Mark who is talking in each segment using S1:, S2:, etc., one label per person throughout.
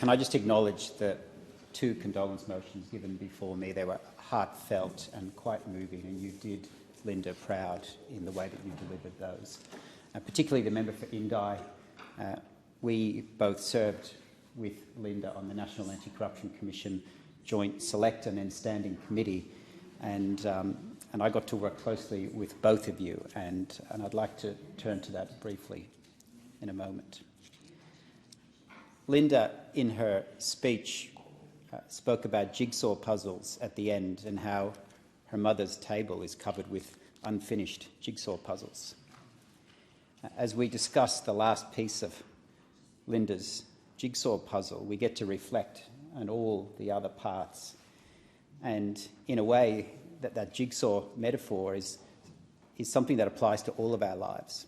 S1: Can I just acknowledge the two condolence motions given before me? They were heartfelt and quite moving, and you did Linda proud in the way that you delivered those. Particularly the member for Indi. We both served with Linda on the National Anti-Corruption Commission Joint Select and then Standing Committee, and I got to work closely with both of you, and I'd like to turn to that briefly in a moment. Linda, in her speech, spoke about jigsaw puzzles at the end and how her mother's table is covered with unfinished jigsaw puzzles. As we discuss the last piece of Linda's jigsaw puzzle, we get to reflect on all the other parts. And in a way, that jigsaw metaphor is something that applies to all of our lives.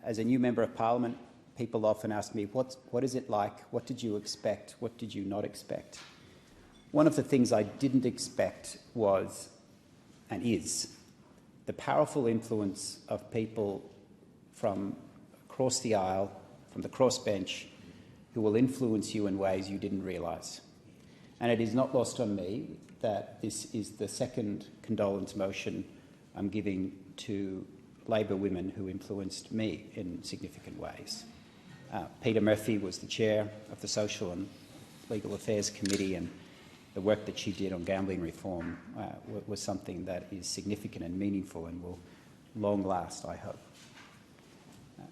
S1: As a new Member of Parliament, people often ask me, what is it like? What did you expect? What did you not expect? One of the things I didn't expect was, and is, the powerful influence of people from across the aisle, from the crossbench, who will influence you in ways you didn't realise. And it is not lost on me that this is the second condolence motion I'm giving to Labor women who influenced me in significant ways. Peter Murphy was the chair of the Social and Legal Affairs Committee, and the work that she did on gambling reform was something that is significant and meaningful and will long last, I hope.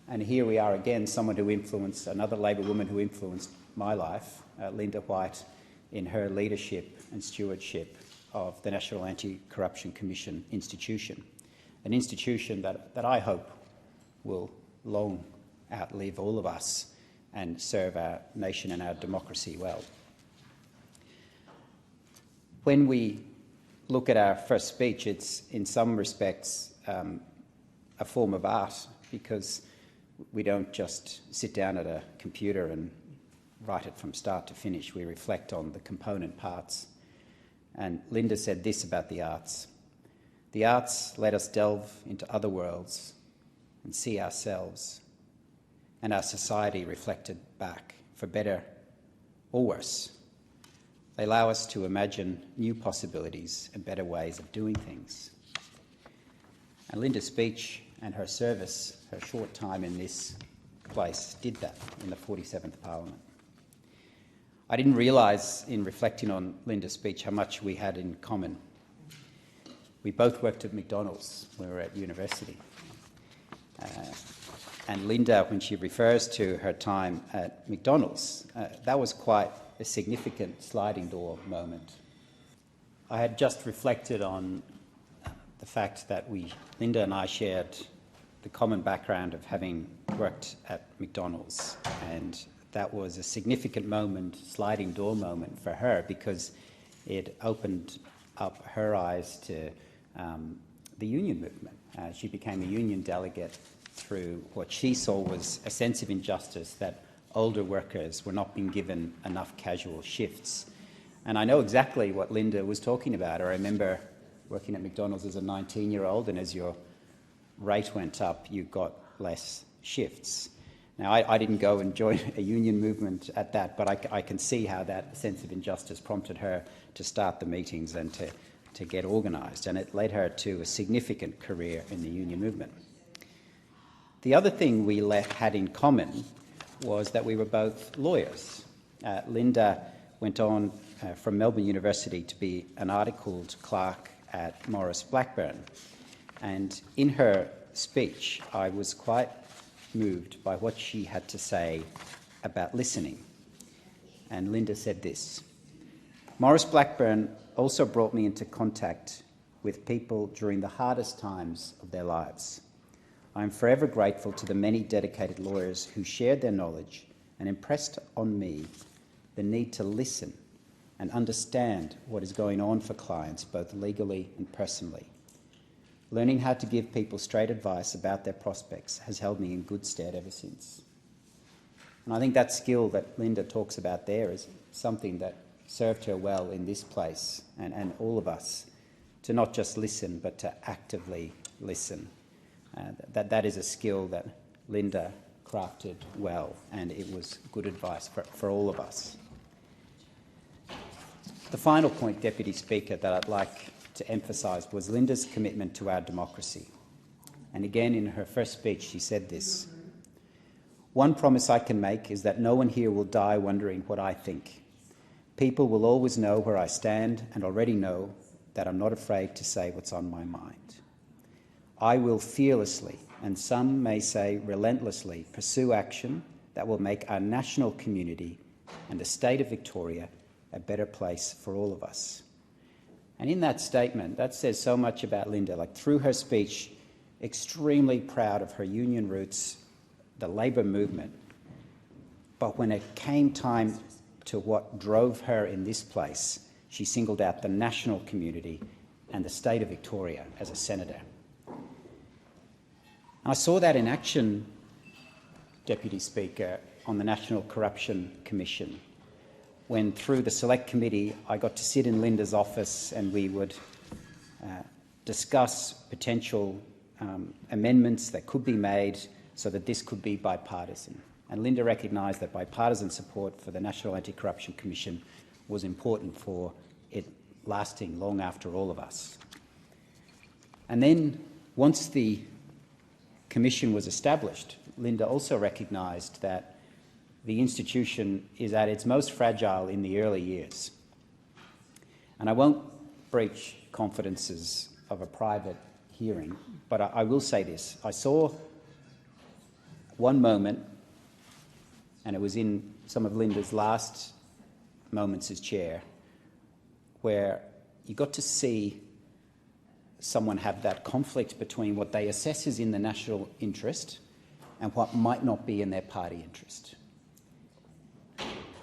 S1: And here we are again, someone who influenced, another Labor woman who influenced my life, Linda White, in her leadership and stewardship of the National Anti-Corruption Commission institution, an institution that I hope will long outlive all of us and serve our nation and our democracy well. When we look at our first speech, it's in some respects a form of art, because we don't just sit down at a computer and write it from start to finish. We reflect on the component parts. And Linda said this about the arts: "The arts let us delve into other worlds and see ourselves and our society reflected back, for better or worse. They allow us to imagine new possibilities and better ways of doing things." And Linda's speech and her service, her short time in this place, did that in the 47th Parliament. I didn't realise, in reflecting on Linda's speech, how much we had in common. We both worked at McDonald's when we were at university. And Linda, when she refers to her time at McDonald's, that was quite a significant sliding door moment. I had just reflected on the fact that Linda and I shared the common background of having worked at McDonald's, and that was a significant moment, sliding door moment for her, because it opened up her eyes to the union movement. She became a union delegate through what she saw was a sense of injustice, that older workers were not being given enough casual shifts. And I know exactly what Linda was talking about. I remember working at McDonald's as a 19-year-old, and as your rate went up, you got less shifts. Now, I didn't go and join a union movement at that, but I can see how that sense of injustice prompted her to start the meetings and to get organised, and it led her to a significant career in the union movement. The other thing we had in common was that we were both lawyers. Linda went on from Melbourne University to be an articled clerk at Maurice Blackburn, and in her speech I was quite moved by what she had to say about listening. And Linda said this: "Maurice Blackburn also brought me into contact with people during the hardest times of their lives. I am forever grateful to the many dedicated lawyers who shared their knowledge and impressed on me the need to listen and understand what is going on for clients, both legally and personally. Learning how to give people straight advice about their prospects has held me in good stead ever since." And I think that skill that Linda talks about there is something that served her well in this place, and all of us, to not just listen but to actively listen. That is a skill that Linda crafted well, and it was good advice for all of us. The final point, Deputy Speaker, that I'd like to emphasise was Linda's commitment to our democracy. And again, in her first speech, she said this: "One promise I can make is that no one here will die wondering what I think. People will always know where I stand and already know that I'm not afraid to say what's on my mind. I will fearlessly, and some may say relentlessly, pursue action that will make our national community and the state of Victoria a better place for all of us." And in that statement, that says so much about Linda. Like, through her speech, extremely proud of her union roots, the Labor movement. But when it came time to what drove her in this place, she singled out the national community and the state of Victoria as a senator. And I saw that in action, Deputy Speaker, on the National Corruption Commission, when through the Select Committee I got to sit in Linda's office and we would discuss potential amendments that could be made so that this could be bipartisan. And Linda recognised that bipartisan support for the National Anti-Corruption Commission was important for it lasting long after all of us. And then, once the Commission was established, Linda also recognised that the institution is at its most fragile in the early years. And I won't breach confidences of a private hearing, but I will say this. I saw one moment, and it was in some of Linda's last moments as chair, where you got to see someone have that conflict between what they assess is in the national interest and what might not be in their party interest.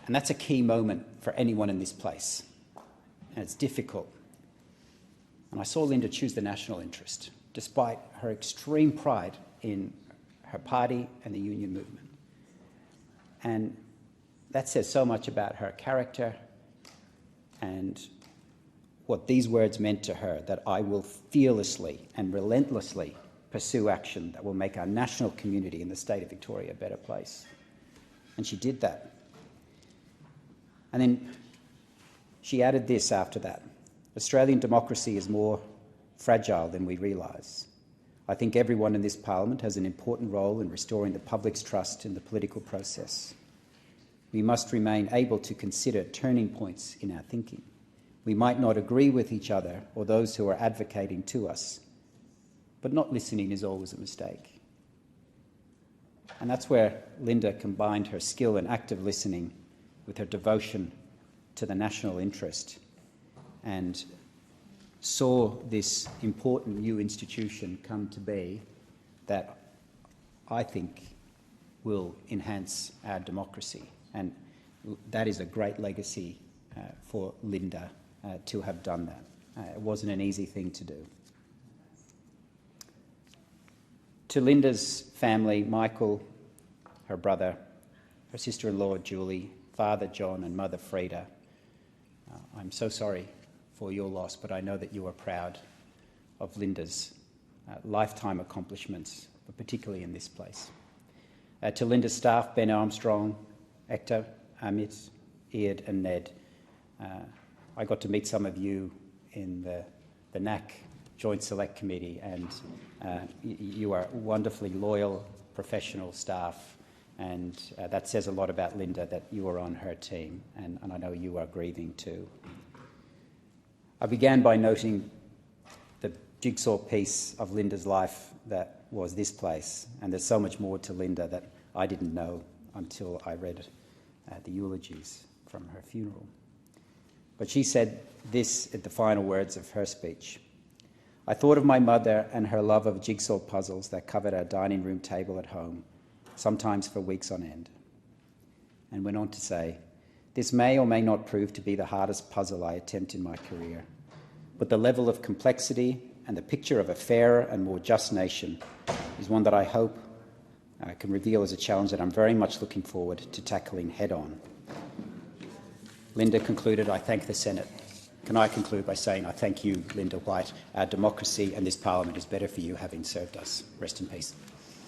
S1: And that's a key moment for anyone in this place, and it's difficult. And I saw Linda choose the national interest, despite her extreme pride in her party and the union movement. And that says so much about her character and what these words meant to her, that I will fearlessly and relentlessly pursue action that will make our national community in the state of Victoria a better place. And she did that. And then she added this after that: Australian democracy is more fragile than we realise. I think everyone in this parliament has an important role in restoring the public's trust in the political process. We must remain able to consider turning points in our thinking. We might not agree with each other or those who are advocating to us, but not listening is always a mistake. And that's where Linda combined her skill in active listening with her devotion to the national interest and saw this important new institution come to be that I think will enhance our democracy. And that is a great legacy for Linda to have done that. It wasn't an easy thing to do. To Linda's family, Michael, her brother, her sister-in-law Julie, father John and mother Frida, I'm so sorry for your loss, but I know that you are proud of Linda's lifetime accomplishments, but particularly in this place. To Linda's staff, Ben Armstrong, Hector, Amit, Iad and Ned, I got to meet some of you in the NAC Joint Select Committee, and you are wonderfully loyal, professional staff, and that says a lot about Linda, that you are on her team, and I know you are grieving too. I began by noting the jigsaw piece of Linda's life that was this place, and there's so much more to Linda that I didn't know until I read the eulogies from her funeral. But she said this at the final words of her speech: I thought of my mother and her love of jigsaw puzzles that covered our dining room table at home, sometimes for weeks on end, and went on to say, this may or may not prove to be the hardest puzzle I attempt in my career, but the level of complexity and the picture of a fairer and more just nation is one that I hope can reveal as a challenge that I'm very much looking forward to tackling head-on. Linda concluded, I thank the Senate. Can I conclude by saying I thank you, Linda White. Our democracy and this parliament is better for you having served us. Rest in peace.